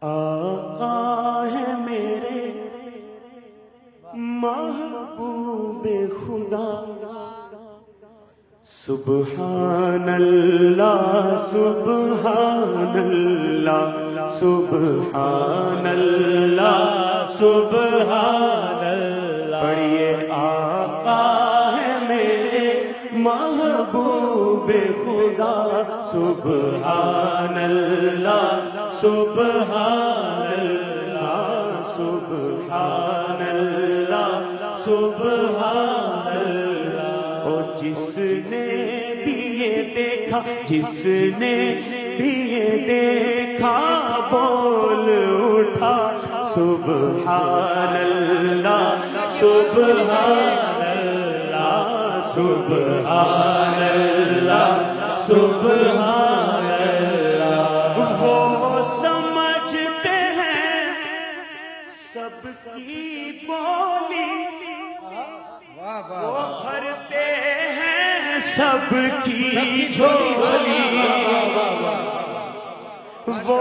آقا ہے میرے محبوب خدا، سبحان اللہ سبحان اللہ سبحان اللہ سبحان اللہ۔ پڑھیے آقا ہے میرے محبوب خدا، سبحان اللہ سبحان اللہ سبحان اللہ سبحان اللہ۔ او جس نے بھی یہ دیکھا، جس نے بھی یہ دیکھا، بول اٹھا سبحان اللہ سبحان اللہ سبحان اللہ سبحان اللہ۔ وہ سمجھتے ہیں سب کی بولی، وہ بھرتے ہیں سب کی جھولی، وہ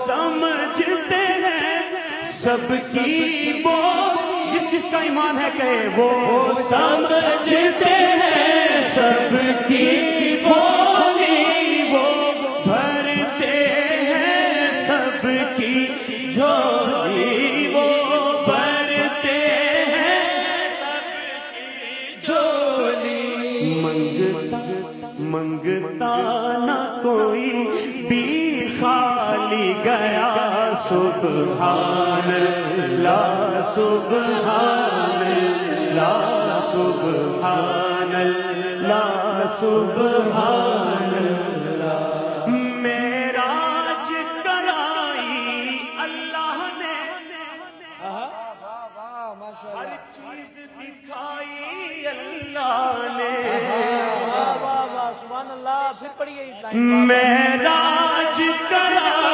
سمجھتے ہیں سب کی بولی۔ جس جس کا ایمان ہے کہ وہ سمجھتے ہیں سب کی بولی، وہ بھرتے ہیں سب کی جھولی، وہ بھرتے ہیں سب کی جھولی۔ منگتا نہ کوئی بھی خالی گیا، سبحان اللہ سبحان اللہ سبحان اللہ سبحان اللہ۔ معراج کرائی اللہ نے، ہر چیز دکھائی اللہ نے، سبحان اللہ۔ پھر پڑھیے معراج کرائی